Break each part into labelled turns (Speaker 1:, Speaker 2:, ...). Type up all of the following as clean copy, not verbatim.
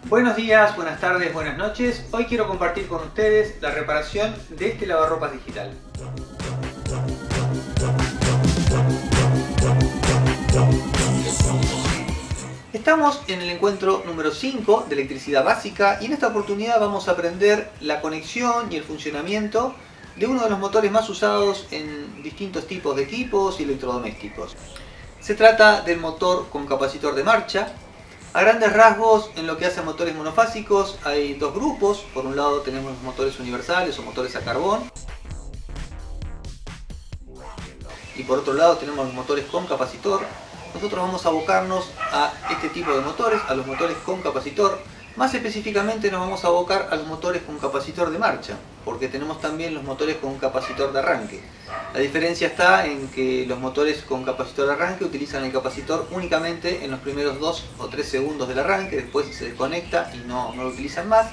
Speaker 1: Buenos días, buenas tardes, buenas noches. Hoy quiero compartir con ustedes la reparación de este lavarropas digital. Estamos en el encuentro número 5 de electricidad básica y en esta oportunidad vamos a aprender la conexión y el funcionamiento de uno de los motores más usados en distintos tipos de equipos y electrodomésticos. Se trata del motor con capacitor de marcha. A grandes rasgos, en lo que hace a motores monofásicos hay dos grupos. Por un lado tenemos los motores universales o motores a carbón. Y por otro lado tenemos los motores con capacitor. Nosotros vamos a abocarnos a este tipo de motores, a los motores con capacitor. Más específicamente nos vamos a abocar a los motores con capacitor de marcha, porque tenemos también los motores con capacitor de arranque. La diferencia está en que los motores con capacitor de arranque utilizan el capacitor únicamente en los primeros 2 o 3 segundos del arranque, después se desconecta y no lo utilizan más.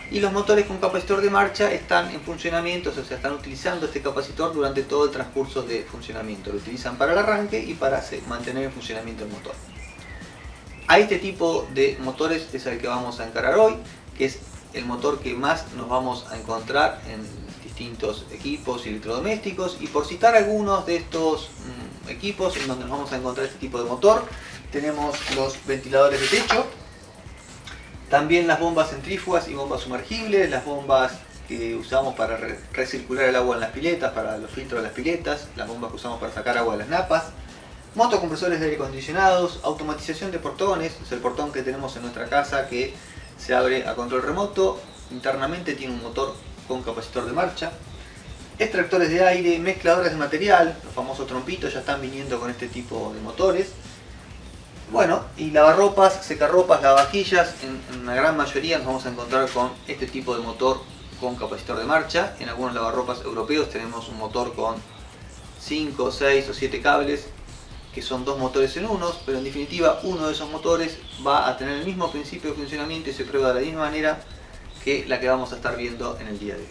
Speaker 1: Y los motores con capacitor de marcha están en funcionamiento, o sea, están utilizando este capacitor durante todo el transcurso de funcionamiento. Lo utilizan para el arranque y para mantener en funcionamiento el motor. A este tipo de motores es el que vamos a encarar hoy, que es el motor que más nos vamos a encontrar en distintos equipos y electrodomésticos. Y por citar algunos de estos equipos en donde nos vamos a encontrar este tipo de motor, tenemos los ventiladores de techo, también las bombas centrífugas y bombas sumergibles, las bombas que usamos para recircular el agua en las piletas, para los filtros de las piletas, las bombas que usamos para sacar agua de las napas, motocompresores de aire acondicionados, automatización de portones, es el portón que tenemos en nuestra casa que se abre a control remoto, internamente tiene un motor con capacitor de marcha, extractores de aire, mezcladores de material, los famosos trompitos ya están viniendo con este tipo de motores. Bueno, y lavarropas, secarropas, lavavajillas, en una gran mayoría nos vamos a encontrar con este tipo de motor con capacitor de marcha. En algunos lavarropas europeos tenemos un motor con 5, 6 o 7 cables, que son dos motores en uno, pero en definitiva uno de esos motores va a tener el mismo principio de funcionamiento y se prueba de la misma manera que la que vamos a estar viendo en el día de hoy.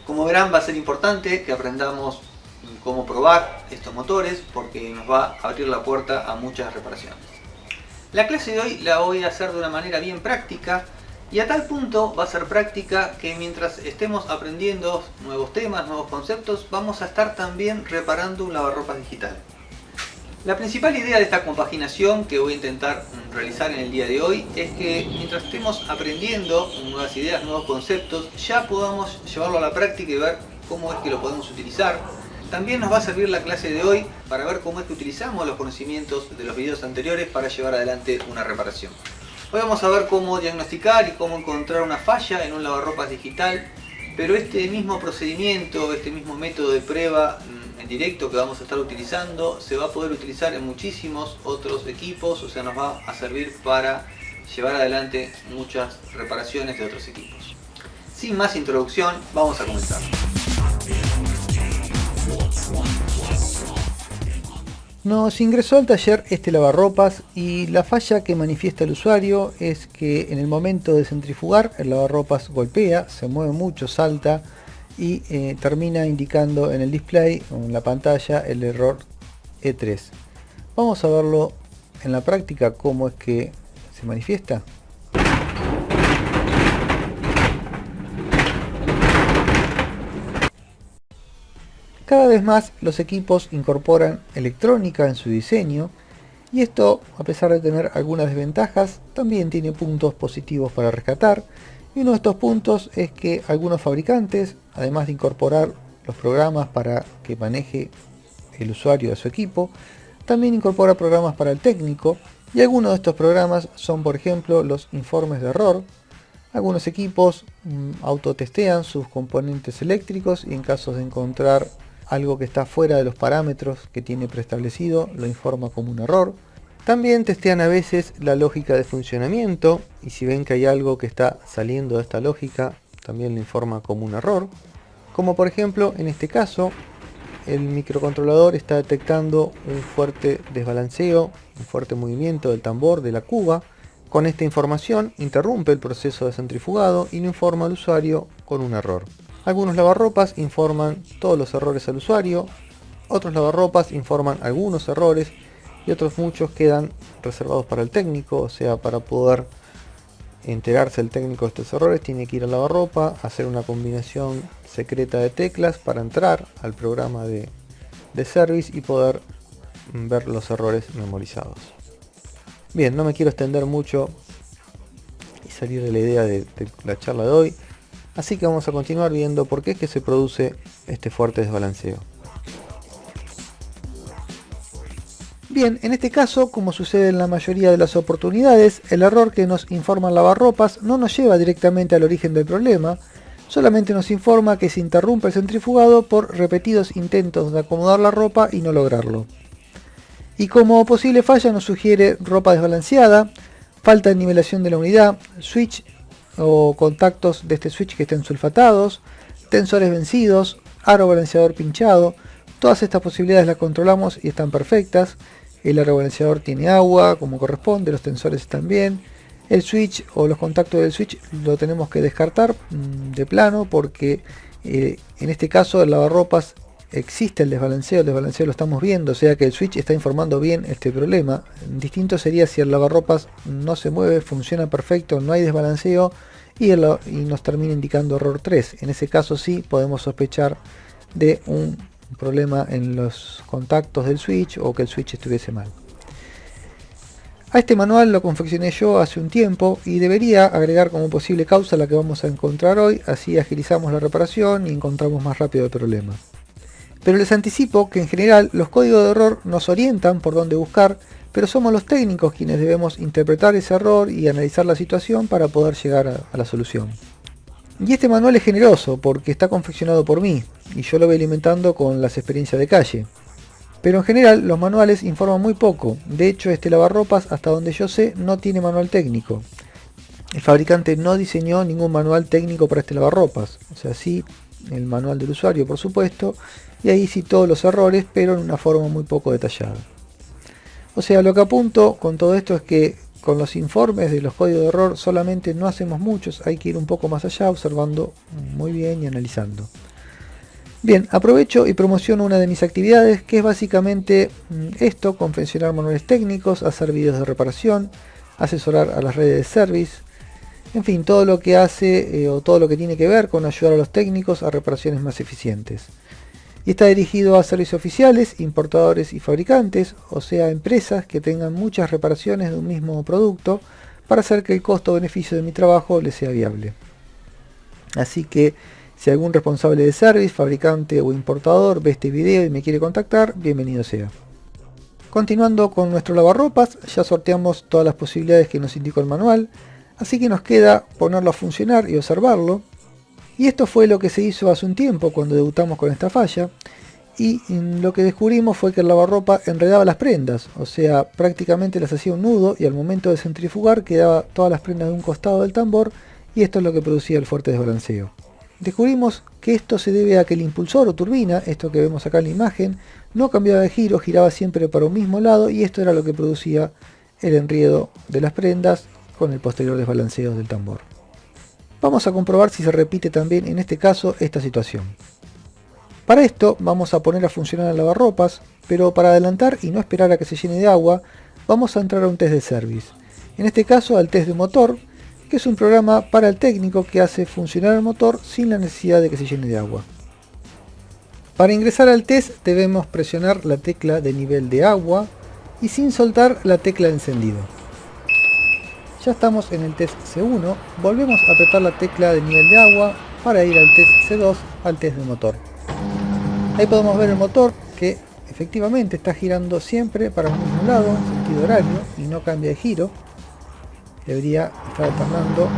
Speaker 1: Como verán, va a ser importante que aprendamos cómo probar estos motores porque nos va a abrir la puerta a muchas reparaciones. La clase de hoy la voy a hacer de una manera bien práctica y a tal punto va a ser práctica que mientras estemos aprendiendo nuevos temas, nuevos conceptos, vamos a estar también reparando un lavarropas digital. La principal idea de esta compaginación que voy a intentar realizar en el día de hoy es que mientras estemos aprendiendo nuevas ideas, nuevos conceptos, ya podamos llevarlo a la práctica y ver cómo es que lo podemos utilizar. También nos va a servir la clase de hoy para ver cómo es que utilizamos los conocimientos de los videos anteriores para llevar adelante una reparación. Hoy vamos a ver cómo diagnosticar y cómo encontrar una falla en un lavarropas digital, pero este mismo procedimiento, este mismo método de prueba en directo que vamos a estar utilizando, se va a poder utilizar en muchísimos otros equipos, o sea, nos va a servir para llevar adelante muchas reparaciones de otros equipos. Sin más introducción, vamos a comenzar.
Speaker 2: Nos ingresó al taller este lavarropas y la falla que manifiesta el usuario es que en el momento de centrifugar el lavarropas golpea, se mueve mucho, salta y termina indicando en el display o en la pantalla el error E3. Vamos a verlo en la práctica cómo es que se manifiesta. Cada vez más los equipos incorporan electrónica en su diseño y esto, a pesar de tener algunas desventajas, también tiene puntos positivos para rescatar. Y uno de estos puntos es que algunos fabricantes, además de incorporar los programas para que maneje el usuario de su equipo, también incorpora programas para el técnico y algunos de estos programas son, por ejemplo, los informes de error. Algunos equipos autotestean sus componentes eléctricos y en caso de encontrar algo que está fuera de los parámetros que tiene preestablecido, lo informa como un error. También testean a veces la lógica de funcionamiento y si ven que hay algo que está saliendo de esta lógica, también lo informa como un error. Como por ejemplo, en este caso, el microcontrolador está detectando un fuerte desbalanceo, un fuerte movimiento del tambor de la cuba. Con esta información interrumpe el proceso de centrifugado y lo informa al usuario con un error. Algunos lavarropas informan todos los errores al usuario, otros lavarropas informan algunos errores y otros muchos quedan reservados para el técnico, o sea, para poder enterarse el técnico de estos errores, tiene que ir al lavarropa, hacer una combinación secreta de teclas para entrar al programa de Service y poder ver los errores memorizados. Bien, no me quiero extender mucho y salir de la idea de la charla de hoy, así que vamos a continuar viendo por qué es que se produce este fuerte desbalanceo. Bien, en este caso, como sucede en la mayoría de las oportunidades, el error que nos informa el lavarropas no nos lleva directamente al origen del problema, solamente nos informa que se interrumpe el centrifugado por repetidos intentos de acomodar la ropa y no lograrlo. Y como posible falla nos sugiere ropa desbalanceada, falta de nivelación de la unidad, switch o contactos de este switch que estén sulfatados, tensores vencidos, aro balanceador pinchado. Todas estas posibilidades las controlamos y están perfectas. El aro balanceador tiene agua como corresponde, los tensores están bien. El switch o los contactos del switch lo tenemos que descartar de plano porque en este caso el lavarropas existe el desbalanceo lo estamos viendo, o sea que el switch está informando bien este problema. Distinto sería si el lavarropas no se mueve, funciona perfecto, no hay desbalanceo y nos termina indicando error 3. En ese caso sí podemos sospechar de un problema en los contactos del switch o que el switch estuviese mal. A este manual lo confeccioné yo hace un tiempo y debería agregar como posible causa la que vamos a encontrar hoy, así agilizamos la reparación y encontramos más rápido el problema. Pero les anticipo que en general los códigos de error nos orientan por dónde buscar, pero somos los técnicos quienes debemos interpretar ese error y analizar la situación para poder llegar a la solución. Y este manual es generoso porque está confeccionado por mí y yo lo voy alimentando con las experiencias de calle. Pero en general los manuales informan muy poco, de hecho este lavarropas hasta donde yo sé no tiene manual técnico. El fabricante no diseñó ningún manual técnico para este lavarropas, o sea sí el manual del usuario por supuesto, y ahí citó los errores pero en una forma muy poco detallada. O sea, lo que apunto con todo esto es que con los informes de los códigos de error solamente no hacemos muchos, hay que ir un poco más allá observando muy bien y analizando. Bien, aprovecho y promociono una de mis actividades que es básicamente esto, confeccionar manuales técnicos, hacer vídeos de reparación, asesorar a las redes de service, en fin, todo lo que hace o todo lo que tiene que ver con ayudar a los técnicos a reparaciones más eficientes. Y está dirigido a servicios oficiales, importadores y fabricantes, o sea, empresas que tengan muchas reparaciones de un mismo producto para hacer que el costo-beneficio de mi trabajo les sea viable. Así que, si algún responsable de service, fabricante o importador ve este video y me quiere contactar, bienvenido sea. Continuando con nuestro lavarropas, ya sorteamos todas las posibilidades que nos indicó el manual, así que nos queda ponerlo a funcionar y observarlo. Y esto fue lo que se hizo hace un tiempo cuando debutamos con esta falla, y lo que descubrimos fue que el lavarropa enredaba las prendas, o sea, prácticamente las hacía un nudo y al momento de centrifugar quedaba todas las prendas de un costado del tambor y esto es lo que producía el fuerte desbalanceo. Descubrimos que esto se debe a que el impulsor o turbina, esto que vemos acá en la imagen, no cambiaba de giro, giraba siempre para un mismo lado y esto era lo que producía el enriedo de las prendas con el posterior desbalanceo del tambor. Vamos a comprobar si se repite también en este caso esta situación. Para esto vamos a poner a funcionar el lavarropas, pero para adelantar y no esperar a que se llene de agua, vamos a entrar a un test de service. En este caso al test de motor, que es un programa para el técnico que hace funcionar el motor sin la necesidad de que se llene de agua. Para ingresar al test debemos presionar la tecla de nivel de agua y sin soltar la tecla de encendido. Ya estamos en el test C1, volvemos a apretar la tecla de nivel de agua para ir al test C2, al test de motor. Ahí podemos ver el motor que efectivamente está girando siempre para el mismo lado, en sentido horario, y no cambia de giro. Debería estar alternando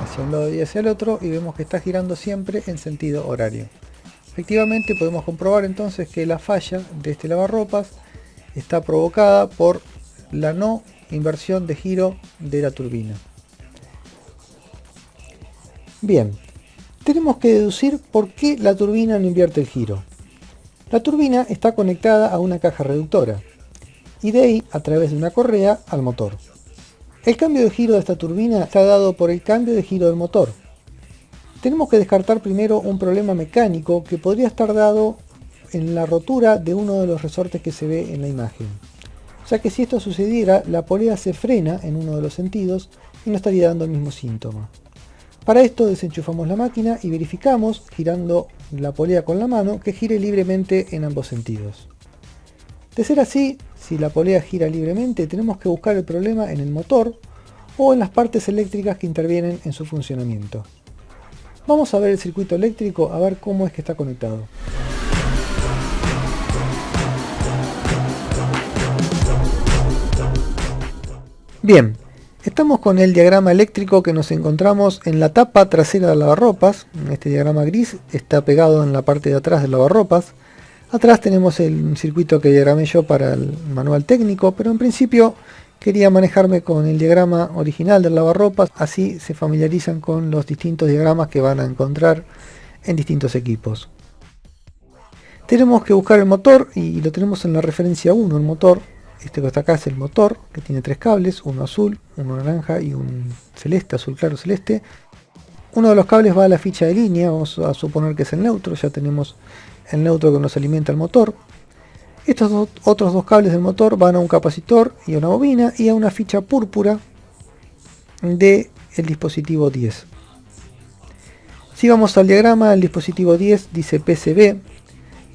Speaker 2: hacia un lado y hacia el otro y vemos que está girando siempre en sentido horario. Efectivamente podemos comprobar entonces que la falla de este lavarropas está provocada por la no inversión de giro de la turbina. Bien, tenemos que deducir por qué la turbina no invierte el giro. La turbina está conectada a una caja reductora y de ahí a través de una correa al motor. El cambio de giro de esta turbina está dado por el cambio de giro del motor. Tenemos que descartar primero un problema mecánico que podría estar dado en la rotura de uno de los resortes que se ve en la imagen. Ya que si esto sucediera, la polea se frena en uno de los sentidos y no estaría dando el mismo síntoma. Para esto desenchufamos la máquina y verificamos, girando la polea con la mano, que gire libremente en ambos sentidos. De ser así, si la polea gira libremente, tenemos que buscar el problema en el motor o en las partes eléctricas que intervienen en su funcionamiento. Vamos a ver el circuito eléctrico, a ver cómo es que está conectado. Bien, estamos con el diagrama eléctrico que nos encontramos en la tapa trasera del lavarropas. Este diagrama gris está pegado en la parte de atrás del lavarropas. Atrás tenemos el circuito que diagramé yo para el manual técnico, pero en principio quería manejarme con el diagrama original del lavarropas, así se familiarizan con los distintos diagramas que van a encontrar en distintos equipos. Tenemos que buscar el motor y lo tenemos en la referencia 1, el motor. Este que está acá es el motor, que tiene 3 cables, uno azul, uno naranja y un celeste, azul claro celeste. Uno de los cables va a la ficha de línea, vamos a suponer que es el neutro, ya tenemos el neutro que nos alimenta el motor. Estos otros dos cables del motor van a un capacitor y a una bobina y a una ficha púrpura del dispositivo 10. Si vamos al diagrama, el dispositivo 10 dice PCB.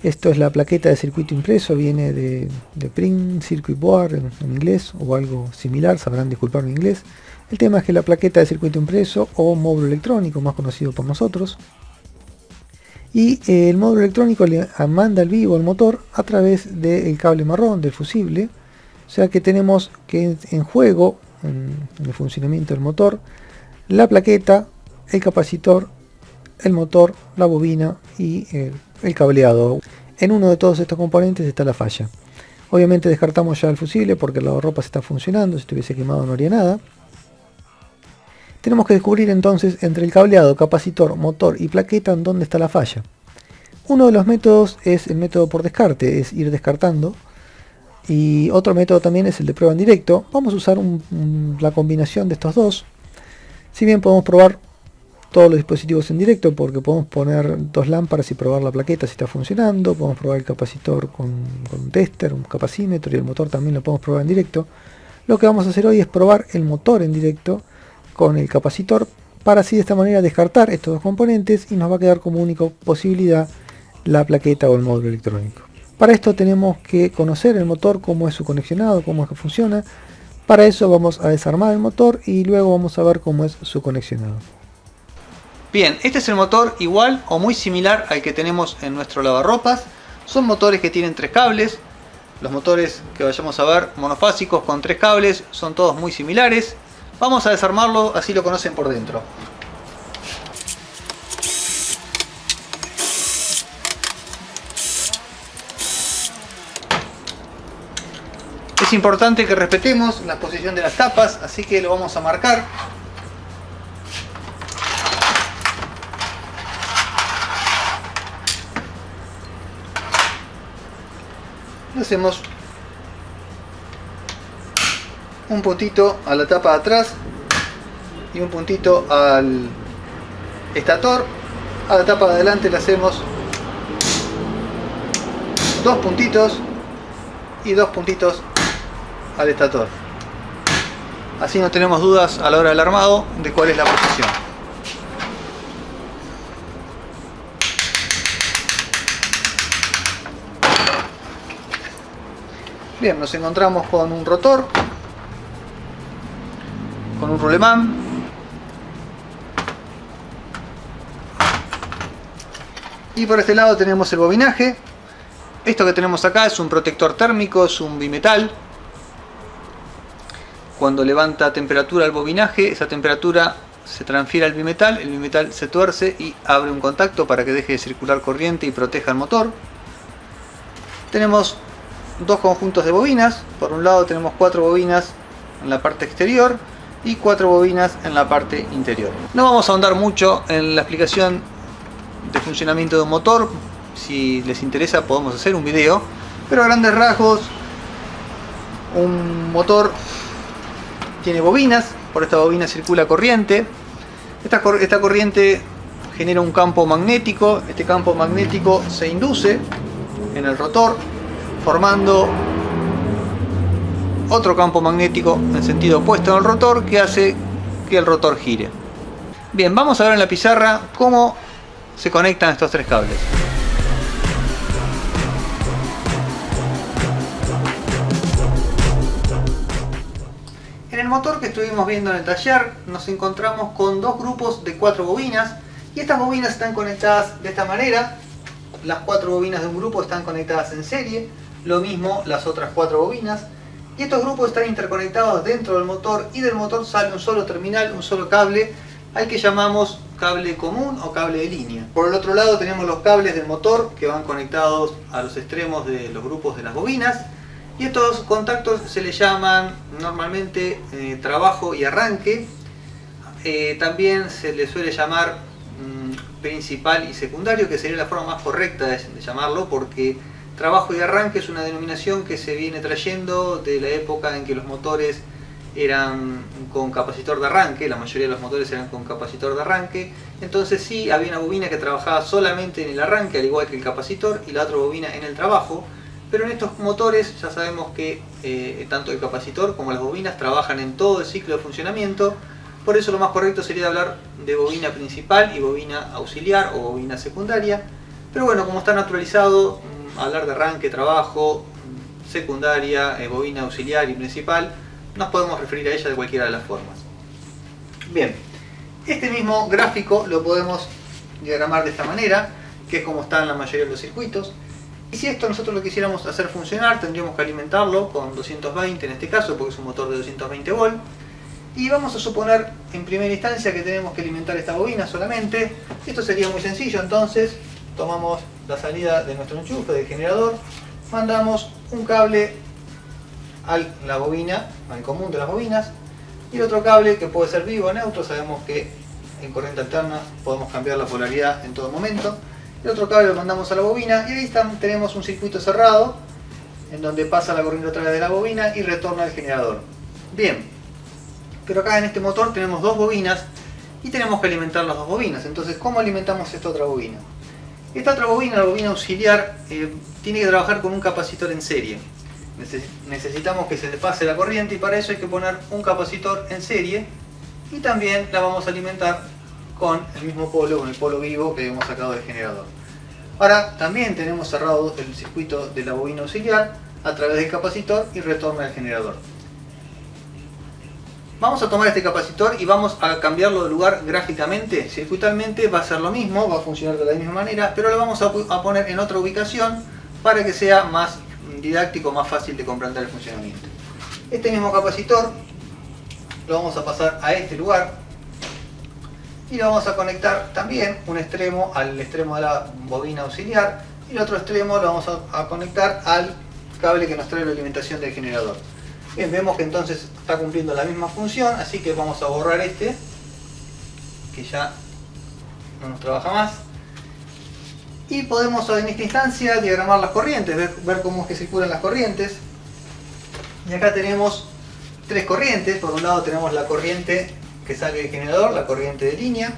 Speaker 2: Esto es la plaqueta de circuito impreso, viene de Print Circuit Board en inglés o algo similar, sabrán disculpar mi inglés. El tema es que la plaqueta de circuito impreso o módulo electrónico, más conocido por nosotros, y el módulo electrónico le manda el vivo al motor a través del cable marrón del fusible, o sea que tenemos que en juego, en el funcionamiento del motor, la plaqueta, el capacitor, el motor, la bobina y el cableado. En uno de todos estos componentes está la falla. Obviamente descartamos ya el fusible porque el lavarropas está funcionando, si estuviese quemado no haría nada. Tenemos que descubrir entonces entre el cableado, capacitor, motor y plaqueta en dónde está la falla. Uno de los métodos es el método por descarte, es ir descartando. Y otro método también es el de prueba en directo. Vamos a usar la combinación de estos dos. Si bien podemos probar todos los dispositivos en directo porque podemos poner dos lámparas y probar la plaqueta si está funcionando, podemos probar el capacitor con un tester, un capacímetro, y el motor también lo podemos probar en directo. Lo que vamos a hacer hoy es probar el motor en directo con el capacitor para así de esta manera descartar estos dos componentes y nos va a quedar como única posibilidad la plaqueta o el módulo electrónico. Para esto tenemos que conocer el motor, cómo es su conexionado, cómo es que funciona. Para eso vamos a desarmar el motor y luego vamos a ver cómo es su conexionado.
Speaker 1: Bien, este es el motor igual o muy similar al que tenemos en nuestro lavarropas. Son motores que tienen 3 cables. Los motores que vayamos a ver monofásicos con 3 cables son todos muy similares. Vamos a desarmarlo, así lo conocen por dentro. Es importante que respetemos la posición de las tapas, así que lo vamos a marcar. Le hacemos un puntito a la tapa de atrás y un puntito al estator. A la tapa de adelante le hacemos 2 puntitos y 2 puntitos al estator. Así no tenemos dudas a la hora del armado de cuál es la posición. Bien, nos encontramos con un rotor, con un rulemán, y por este lado tenemos el bobinaje. Esto que tenemos acá es un protector térmico, es un bimetal. Cuando levanta temperatura el bobinaje, esa temperatura se transfiere al bimetal, el bimetal se tuerce y abre un contacto para que deje de circular corriente y proteja el motor. Tenemos 2 conjuntos de bobinas. Por un lado tenemos 4 bobinas en la parte exterior y 4 bobinas en la parte interior. No vamos a ahondar mucho en la explicación de funcionamiento de un motor. Si les interesa podemos hacer un video, pero a grandes rasgos un motor tiene bobinas. Por esta bobina circula corriente. Esta corriente genera un campo magnético. Este campo magnético se induce en el rotor, formando otro campo magnético en sentido opuesto en el rotor, que hace que el rotor gire. Bien, vamos a ver en la pizarra cómo se conectan estos tres cables. En el motor que estuvimos viendo en el taller nos encontramos con dos grupos de 4 bobinas y estas bobinas están conectadas de esta manera. Las 4 bobinas de un grupo están conectadas en serie, lo mismo las otras 4 bobinas, y estos grupos están interconectados dentro del motor y del motor sale un solo terminal, un solo cable al que llamamos cable común o cable de línea. Por el otro lado tenemos los cables del motor que van conectados a los extremos de los grupos de las bobinas. Y estos contactos se les llaman normalmente trabajo y arranque. También se les suele llamar principal y secundario, que sería la forma más correcta de llamarlo, porque trabajo y arranque es una denominación que se viene trayendo de la época en que los motores eran con capacitor de arranque, la mayoría de los motores eran con capacitor de arranque. Entonces sí, había una bobina que trabajaba solamente en el arranque, al igual que el capacitor, y la otra bobina en el trabajo. Pero en estos motores ya sabemos que tanto el capacitor como las bobinas trabajan en todo el ciclo de funcionamiento. Por eso lo más correcto sería hablar de bobina principal y bobina auxiliar o bobina secundaria. Pero bueno, como está naturalizado, hablar de arranque, trabajo, secundaria, bobina auxiliar y principal, nos podemos referir a ella de cualquiera de las formas. Bien, este mismo gráfico lo podemos diagramar de esta manera, que es como está en la mayoría de los circuitos. Y si esto nosotros lo quisiéramos hacer funcionar, tendríamos que alimentarlo con 220 en este caso, porque es un motor de 220 volt. Y vamos a suponer en primera instancia que tenemos que alimentar esta bobina solamente. Esto sería muy sencillo, entonces tomamos la salida de nuestro enchufe del generador, mandamos un cable a la bobina, al común de las bobinas, y el otro cable que puede ser vivo o neutro. Sabemos que en corriente alterna podemos cambiar la polaridad en todo momento. El otro cable lo mandamos a la bobina y ahí tenemos un circuito cerrado en donde pasa la corriente a través de la bobina y retorna al generador. Bien, pero acá en este motor tenemos dos bobinas y tenemos que alimentar las dos bobinas. Entonces, ¿cómo alimentamos esta otra bobina? Esta otra bobina, la bobina auxiliar, tiene que trabajar con un capacitor en serie. Necesitamos que se le pase la corriente y para eso hay que poner un capacitor en serie y también la vamos a alimentar con el mismo polo, con el polo vivo que hemos sacado del generador. Ahora también tenemos cerrado el circuito de la bobina auxiliar a través del capacitor y retorna al generador. Vamos a tomar este capacitor y vamos a cambiarlo de lugar gráficamente. Circuitalmente va a ser lo mismo, va a funcionar de la misma manera, pero lo vamos a poner en otra ubicación para que sea más didáctico, más fácil de comprender el funcionamiento. Este mismo capacitor lo vamos a pasar a este lugar y lo vamos a conectar también un extremo al extremo de la bobina auxiliar y el otro extremo lo vamos a conectar al cable que nos trae la alimentación del generador. Bien, vemos que entonces está cumpliendo la misma función, así que vamos a borrar este, que ya no nos trabaja más. Y podemos en esta instancia diagramar las corrientes, ver cómo es que circulan las corrientes. Y acá tenemos tres corrientes. Por un lado tenemos la corriente que sale del generador, la corriente de línea.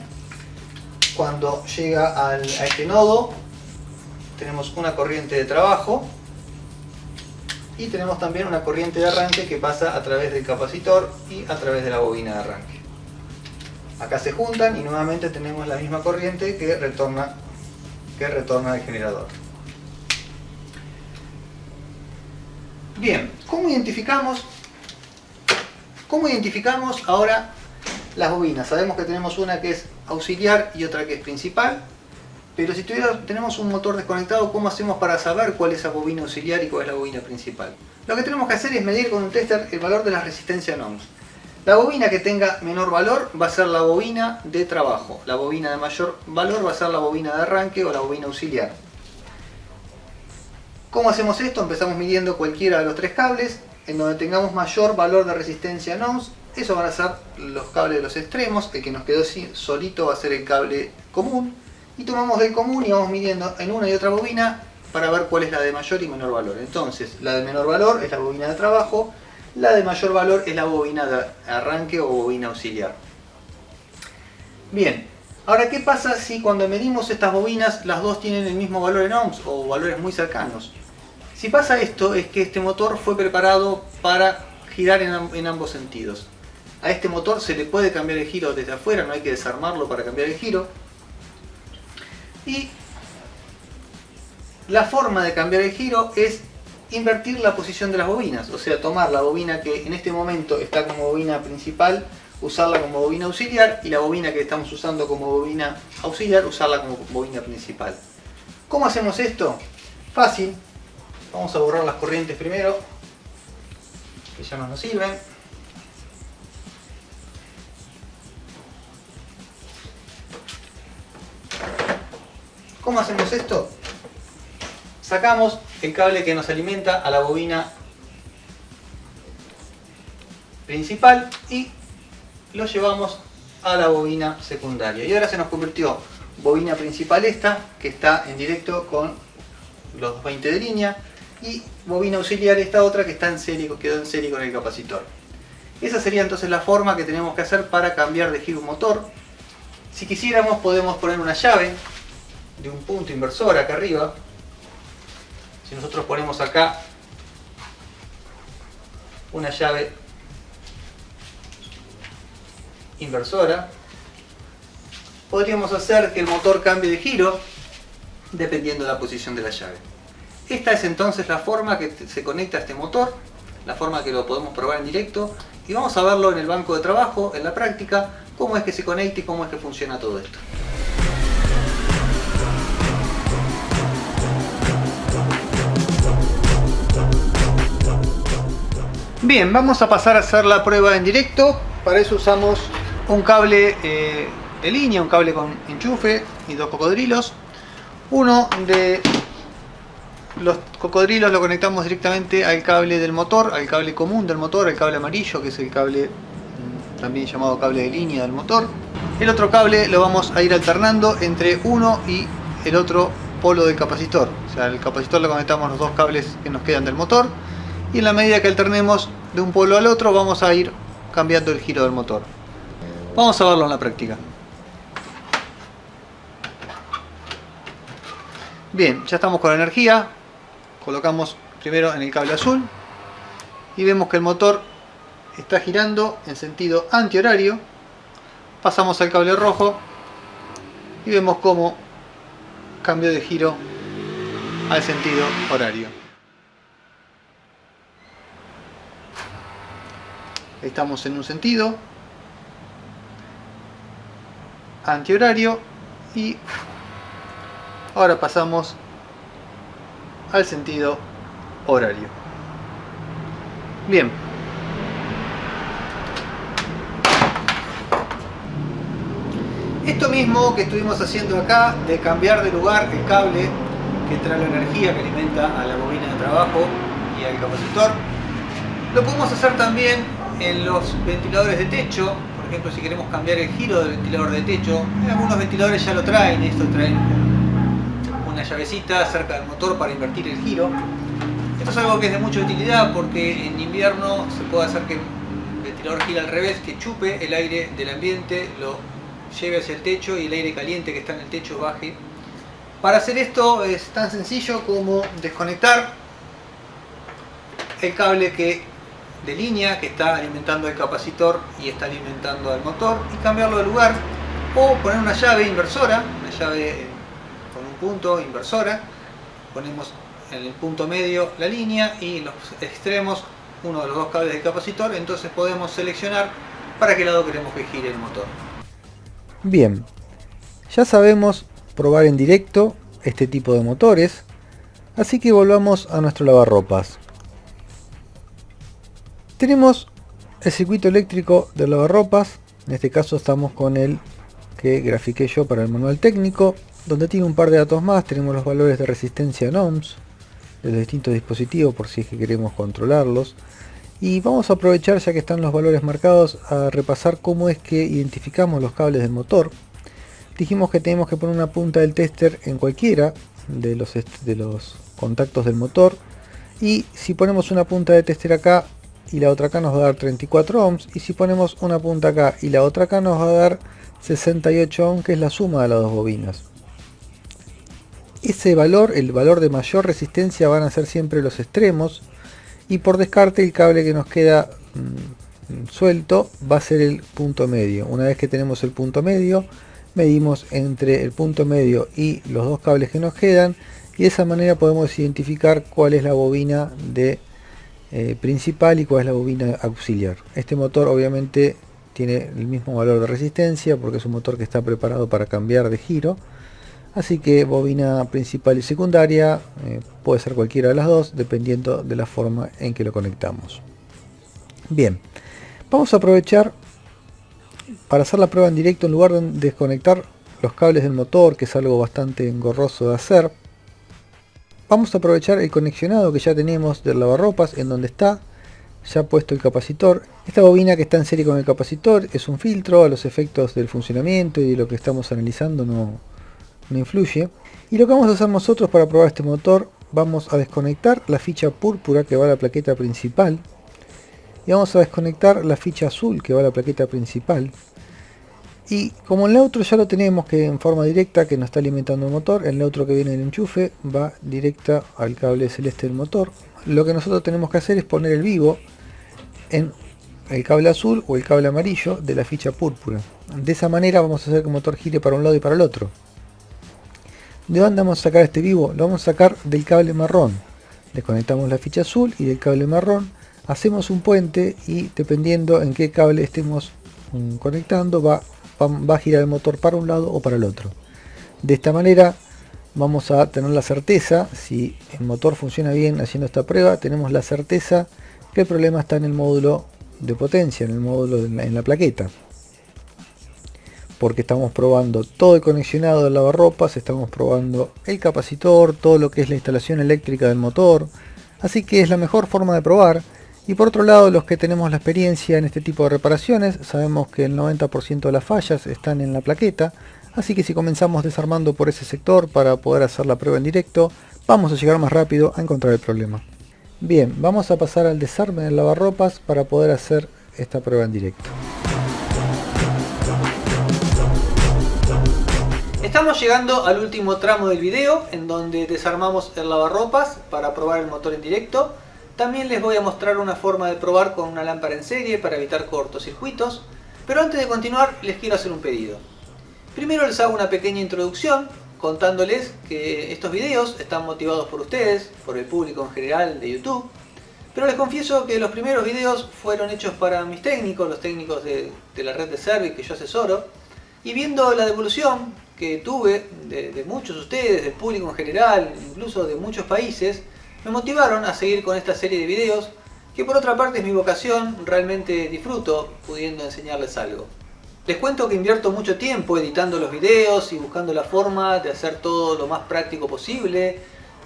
Speaker 1: Cuando llega a este nodo tenemos una corriente de trabajo y tenemos también una corriente de arranque que pasa a través del capacitor y a través de la bobina de arranque. Acá se juntan y nuevamente tenemos la misma corriente que retorna al generador. Bien, ¿cómo identificamos ahora las bobinas? Sabemos que tenemos una que es auxiliar y otra que es principal, pero si tenemos un motor desconectado, ¿cómo hacemos para saber cuál es la bobina auxiliar y cuál es la bobina principal? Lo que tenemos que hacer es medir con un tester el valor de la resistencia en ohms. La bobina que tenga menor valor va a ser la bobina de trabajo. La bobina de mayor valor va a ser la bobina de arranque o la bobina auxiliar. ¿Cómo hacemos esto? Empezamos midiendo cualquiera de los tres cables. En donde tengamos mayor valor de resistencia en ohms, eso van a ser los cables de los extremos. El que nos quedó solito va a ser el cable común. Y tomamos del común y vamos midiendo en una y otra bobina para ver cuál es la de mayor y menor valor. Entonces, la de menor valor es la bobina de trabajo. La de mayor valor es la bobina de arranque o bobina auxiliar. Bien, ahora ¿qué pasa si cuando medimos estas bobinas las dos tienen el mismo valor en ohms o valores muy cercanos? Si pasa esto es que este motor fue preparado para girar en ambos sentidos. A este motor se le puede cambiar el giro desde afuera, no hay que desarmarlo para cambiar el giro. Y la forma de cambiar el giro es invertir la posición de las bobinas, o sea, tomar la bobina que en este momento está como bobina principal, usarla como bobina auxiliar, y la bobina que estamos usando como bobina auxiliar, usarla como bobina principal. ¿Cómo hacemos esto? Fácil. Vamos a borrar las corrientes primero, que ya no nos sirven. ¿Cómo hacemos esto? Sacamos el cable que nos alimenta a la bobina principal y lo llevamos a la bobina secundaria. Y ahora se nos convirtió bobina principal esta, que está en directo con los 20 de línea, y bobina auxiliar esta otra que está en serie, quedó en serie con el capacitor. Esa sería entonces la forma que tenemos que hacer para cambiar de giro un motor. Si quisiéramos podemos poner una llave de un punto inversor acá arriba. Si nosotros ponemos acá una llave inversora, podríamos hacer que el motor cambie de giro dependiendo de la posición de la llave. Esta es entonces la forma que se conecta a este motor, la forma que lo podemos probar en directo, y vamos a verlo en el banco de trabajo, en la práctica, cómo es que se conecta y cómo es que funciona todo esto. Bien, vamos a pasar a hacer la prueba en directo. Para eso usamos un cable de línea, un cable con enchufe y dos cocodrilos. Uno de los cocodrilos lo conectamos directamente al cable del motor, al cable común del motor, al cable amarillo, que es el cable también llamado cable de línea del motor. El otro cable lo vamos a ir alternando entre uno y el otro polo del capacitor. O sea, al capacitor le conectamos los dos cables que nos quedan del motor, y en la medida que alternemos de un polo al otro vamos a ir cambiando el giro del motor. Vamos a verlo en la práctica. Bien, ya estamos con la energía. Colocamos primero en el cable azul y vemos que el motor está girando en sentido antihorario. Pasamos al cable rojo y vemos cómo cambió de giro al sentido horario. Estamos en un sentido antihorario y ahora pasamos al sentido horario. Bien. Esto mismo que estuvimos haciendo acá, de cambiar de lugar el cable que trae la energía que alimenta a la bobina de trabajo y al capacitor, lo podemos hacer también en los ventiladores de techo. Por ejemplo, si queremos cambiar el giro del ventilador de techo, algunos ventiladores ya lo traen. Estos traen una llavecita cerca del motor para invertir el giro. Esto es algo que es de mucha utilidad porque en invierno se puede hacer que el ventilador gire al revés, que chupe el aire del ambiente, lo lleve hacia el techo y el aire caliente que está en el techo baje. Para hacer esto es tan sencillo como desconectar el cable de línea que está alimentando el capacitor y está alimentando al motor y cambiarlo de lugar, o poner una llave inversora, una llave con un punto inversora. Ponemos en el punto medio la línea y en los extremos uno de los dos cables del capacitor. Entonces podemos seleccionar para qué lado queremos que gire el motor.
Speaker 2: Bien, ya sabemos probar en directo este tipo de motores, así que volvamos a nuestro lavarropas. Tenemos el circuito eléctrico del lavarropas. En este caso estamos con el que grafiqué yo para el manual técnico, donde tiene un par de datos más. Tenemos los valores de resistencia en ohms de los distintos dispositivos por si es que queremos controlarlos. Y vamos a aprovechar, ya que están los valores marcados, a repasar cómo es que identificamos los cables del motor. Dijimos que tenemos que poner una punta del tester en cualquiera de los contactos del motor, y si ponemos una punta de tester acá y la otra acá nos va a dar 34 ohms, y si ponemos una punta acá y la otra acá nos va a dar 68 ohms, que es la suma de las dos bobinas. Ese valor, el valor de mayor resistencia, van a ser siempre los extremos, y por descarte el cable que nos queda suelto va a ser el punto medio. Una vez que tenemos el punto medio, medimos entre el punto medio y los dos cables que nos quedan, y de esa manera podemos identificar cuál es la bobina de principal y cuál es la bobina auxiliar. Este motor obviamente tiene el mismo valor de resistencia porque es un motor que está preparado para cambiar de giro, así que bobina principal y secundaria puede ser cualquiera de las dos dependiendo de la forma en que lo conectamos. Bien, vamos a aprovechar para hacer la prueba en directo. En lugar de desconectar los cables del motor, que es algo bastante engorroso de hacer, vamos a aprovechar el conexionado que ya tenemos del lavarropas, en donde está ya puesto el capacitor. Esta bobina que está en serie con el capacitor es un filtro, a los efectos del funcionamiento y de lo que estamos analizando no influye. Y lo que vamos a hacer nosotros para probar este motor, vamos a desconectar la ficha púrpura que va a la plaqueta principal y vamos a desconectar la ficha azul que va a la plaqueta principal. Y como el neutro ya lo tenemos que en forma directa que nos está alimentando el motor, el neutro que viene del enchufe va directa al cable celeste del motor. Lo que nosotros tenemos que hacer es poner el vivo en el cable azul o el cable amarillo de la ficha púrpura. De esa manera vamos a hacer que el motor gire para un lado y para el otro. ¿De dónde vamos a sacar este vivo? Lo vamos a sacar del cable marrón. Desconectamos la ficha azul y del cable marrón hacemos un puente, y dependiendo en qué cable estemos conectando va a girar el motor para un lado o para el otro. De esta manera vamos a tener la certeza, si el motor funciona bien haciendo esta prueba, tenemos la certeza que el problema está en el módulo de potencia, en el módulo en la plaqueta. Porque estamos probando todo el conexionado del lavarropas, estamos probando el capacitor, todo lo que es la instalación eléctrica del motor, así que es la mejor forma de probar. Y por otro lado, los que tenemos la experiencia en este tipo de reparaciones, sabemos que el 90% de las fallas están en la plaqueta, así que si comenzamos desarmando por ese sector para poder hacer la prueba en directo, vamos a llegar más rápido a encontrar el problema. Bien, vamos a pasar al desarme del lavarropas para poder hacer esta prueba en directo.
Speaker 1: Estamos llegando al último tramo del video, en donde desarmamos el lavarropas para probar el motor en directo. También les voy a mostrar una forma de probar con una lámpara en serie para evitar cortocircuitos, pero antes de continuar les quiero hacer un pedido. Primero les hago una pequeña introducción contándoles que estos videos están motivados por ustedes, por el público en general de YouTube, pero les confieso que los primeros videos fueron hechos para mis técnicos, los técnicos de la red de Service que yo asesoro, y viendo la devolución que tuve de muchos de ustedes, del público en general, incluso de muchos países, me motivaron a seguir con esta serie de videos, que por otra parte es mi vocación, realmente disfruto pudiendo enseñarles algo. Les cuento que invierto mucho tiempo editando los videos y buscando la forma de hacer todo lo más práctico posible,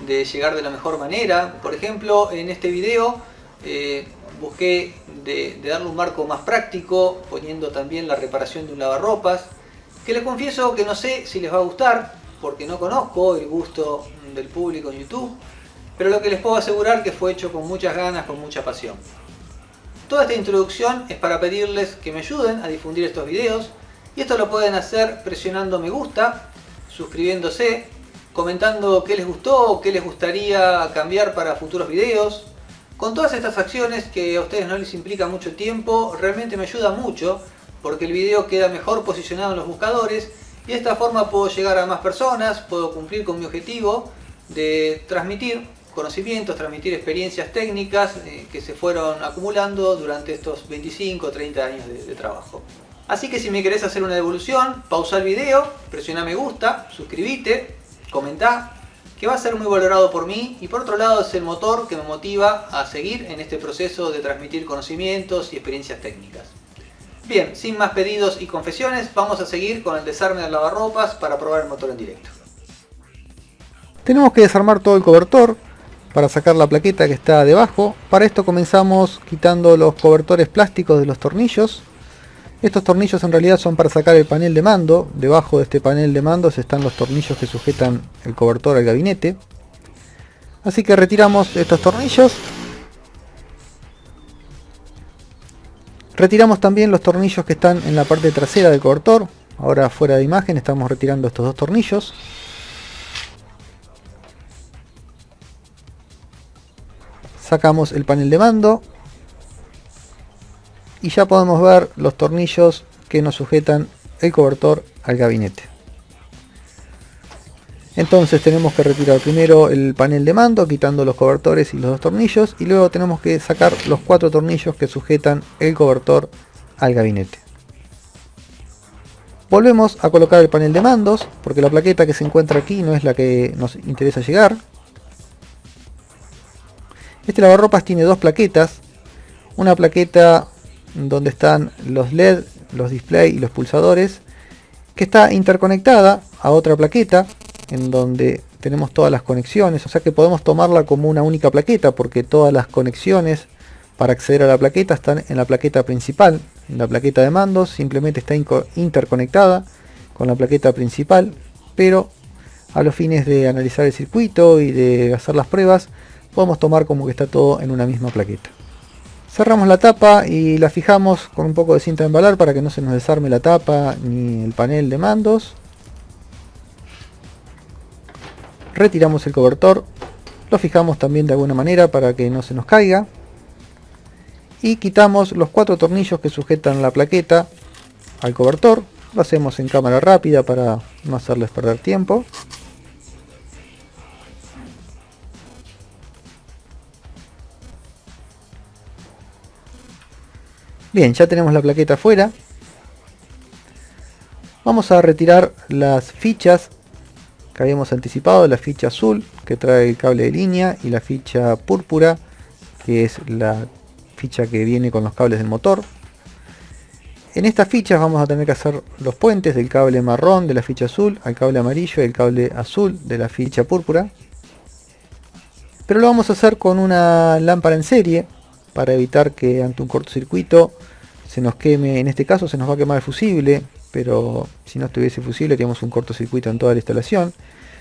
Speaker 1: de llegar de la mejor manera. Por ejemplo, en este video busqué de darle un marco más práctico, poniendo también la reparación de un lavarropas, que les confieso que no sé si les va a gustar, porque no conozco el gusto del público en YouTube, pero lo que les puedo asegurar que fue hecho con muchas ganas, con mucha pasión. Toda esta introducción es para pedirles que me ayuden a difundir estos videos, y esto lo pueden hacer presionando me gusta, suscribiéndose, comentando qué les gustó o qué les gustaría cambiar para futuros videos. Con todas estas acciones que a ustedes no les implica mucho tiempo, realmente me ayuda mucho, porque el video queda mejor posicionado en los buscadores y de esta forma puedo llegar a más personas, puedo cumplir con mi objetivo de transmitir conocimientos, transmitir experiencias técnicas que se fueron acumulando durante estos 25 o 30 años de trabajo. Así que si me querés hacer una devolución, pausa el video, presiona me gusta, suscríbete, comentá, que va a ser muy valorado por mí, y por otro lado es el motor que me motiva a seguir en este proceso de transmitir conocimientos y experiencias técnicas. Bien, sin más pedidos y confesiones, vamos a seguir con el desarme del lavarropas para probar el motor en directo.
Speaker 2: Tenemos que desarmar todo el cobertor para sacar la plaqueta que está debajo. Para esto comenzamos quitando los cobertores plásticos de los tornillos. Estos tornillos en realidad son para sacar el panel de mando. Debajo de este panel de mandos están los tornillos que sujetan el cobertor al gabinete. Así que retiramos estos tornillos. Retiramos también los tornillos que están en la parte trasera del cobertor. Ahora fuera de imagen estamos retirando estos dos tornillos. Sacamos el panel de mando. y ya podemos ver los tornillos que nos sujetan el cobertor al gabinete. Entonces tenemos que retirar primero el panel de mando quitando los cobertores y los 2 tornillos, y luego tenemos que sacar los 4 tornillos que sujetan el cobertor al gabinete. Volvemos a colocar el panel de mandos porque la plaqueta que se encuentra aquí no es la que nos interesa llegar. Este lavarropas tiene 2 plaquetas, una plaqueta donde están los LED, los display y los pulsadores, que está interconectada a otra plaqueta en donde tenemos todas las conexiones, o sea que podemos tomarla como una única plaqueta porque todas las conexiones para acceder a la plaqueta están en la plaqueta principal. La plaqueta de mandos simplemente está interconectada con la plaqueta principal, pero a los fines de analizar el circuito y de hacer las pruebas podemos tomar como que está todo en una misma plaqueta. Cerramos la tapa y la fijamos con un poco de cinta de embalar para que no se nos desarme la tapa ni el panel de mandos. Retiramos el cobertor, lo fijamos también de alguna manera para que no se nos caiga. Y quitamos los 4 tornillos que sujetan la plaqueta al cobertor. Lo hacemos en cámara rápida para no hacerles perder tiempo. Bien, ya tenemos la plaqueta afuera. Vamos a retirar las fichas que habíamos anticipado, la ficha azul que trae el cable de línea y la ficha púrpura que es la ficha que viene con los cables del motor. En estas fichas vamos a tener que hacer los puentes del cable marrón de la ficha azul al cable amarillo y el cable azul de la ficha púrpura. Pero lo vamos a hacer con una lámpara en serie para evitar que ante un cortocircuito se nos queme. En este caso se nos va a quemar el fusible, pero si no estuviese fusible haríamos un cortocircuito en toda la instalación.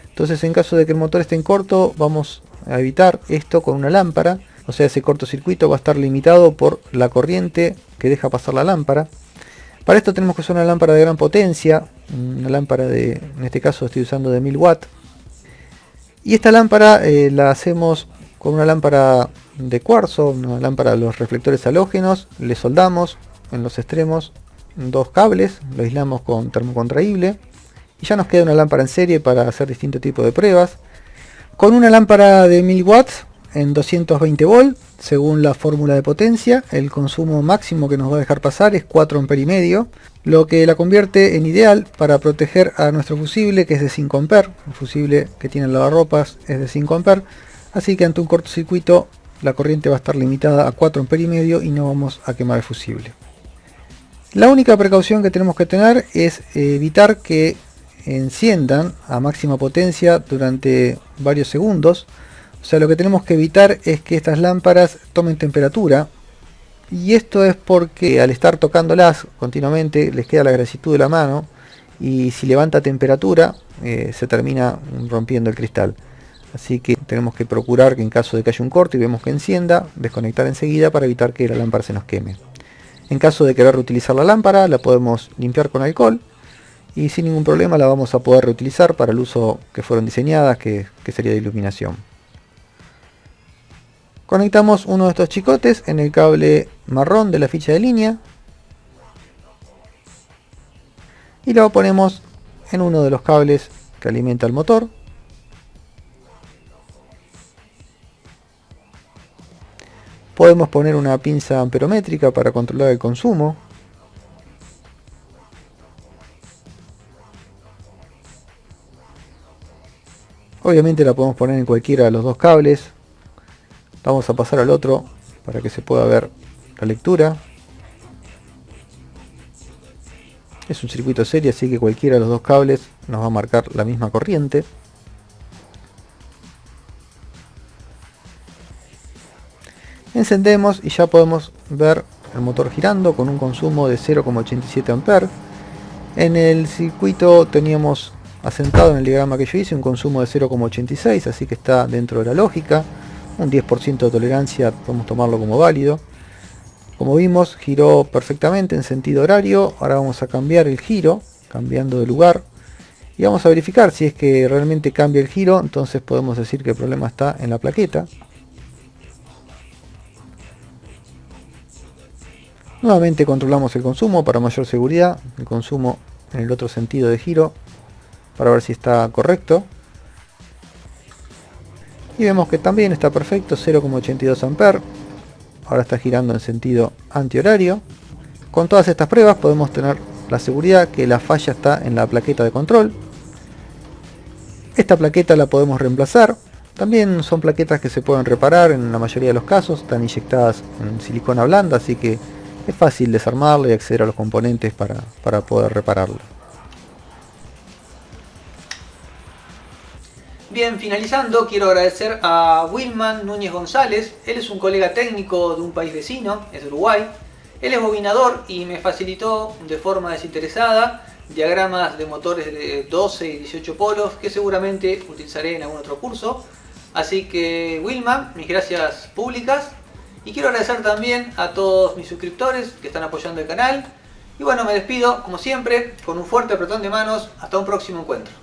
Speaker 2: Entonces en caso de que el motor esté en corto vamos a evitar esto con una lámpara. O sea, ese cortocircuito va a estar limitado por la corriente que deja pasar la lámpara. Para esto tenemos que usar una lámpara de gran potencia, una lámpara de, en este caso estoy usando de 1000 watts. Y esta lámpara la hacemos con una lámpara de cuarzo, una lámpara de los reflectores halógenos. Le soldamos en los extremos 2 cables, lo aislamos con termocontraíble y ya nos queda una lámpara en serie para hacer distintos tipos de pruebas. Con una lámpara de 1000 watts en 220 volt, según la fórmula de potencia, el consumo máximo que nos va a dejar pasar es 4,5 amperes, lo que la convierte en ideal para proteger a nuestro fusible, que es de 5 amperes. El fusible que tiene el lavarropas es de 5 amperes, así que ante un cortocircuito la corriente va a estar limitada a 4,5 amperes y no vamos a quemar el fusible. La única precaución que tenemos que tener es evitar que enciendan a máxima potencia durante varios segundos. O sea, lo que tenemos que evitar es que estas lámparas tomen temperatura, y esto es porque al estar tocándolas continuamente les queda la grasitud de la mano y si levanta temperatura se termina rompiendo el cristal. Así que tenemos que procurar que en caso de que haya un corte y vemos que encienda, desconectar enseguida para evitar que la lámpara se nos queme. En caso de querer reutilizar la lámpara, la podemos limpiar con alcohol y sin ningún problema la vamos a poder reutilizar para el uso que fueron diseñadas, que sería de iluminación. Conectamos uno de estos chicotes en el cable marrón de la ficha de línea y lo ponemos en uno de los cables que alimenta el motor. Podemos poner una pinza amperométrica para controlar el consumo. Obviamente la podemos poner en cualquiera de los 2 cables. Vamos a pasar al otro para que se pueda ver la lectura. Es un circuito serie, así que cualquiera de los 2 cables nos va a marcar la misma corriente. Encendemos y ya podemos ver el motor girando con un consumo de 0,87 amperes. En el circuito teníamos asentado en el diagrama que yo hice un consumo de 0,86, así que está dentro de la lógica. Un 10% de tolerancia podemos tomarlo como válido. Como vimos, giró perfectamente en sentido horario. Ahora vamos a cambiar el giro, cambiando de lugar. Y vamos a verificar si es que realmente cambia el giro. Entonces podemos decir que el problema está en la plaqueta. Nuevamente controlamos el consumo para mayor seguridad, el consumo en el otro sentido de giro para ver si está correcto. Y vemos que también está perfecto, 0,82 A. Ahora está girando en sentido antihorario. Con todas estas pruebas podemos tener la seguridad que la falla está en la plaqueta de control. Esta plaqueta la podemos reemplazar. También son plaquetas que se pueden reparar en la mayoría de los casos. Están inyectadas en silicona blanda, así que es fácil desarmarla y acceder a los componentes para poder repararla.
Speaker 1: Bien, finalizando, quiero agradecer a Wilman Núñez González. Él es un colega técnico de un país vecino, es de Uruguay. Él es bobinador y me facilitó de forma desinteresada diagramas de motores de 12 y 18 polos que seguramente utilizaré en algún otro curso. Así que Wilman, mis gracias públicas. Y quiero agradecer también a todos mis suscriptores que están apoyando el canal. Y bueno, me despido como siempre con un fuerte apretón de manos. Hasta un próximo encuentro.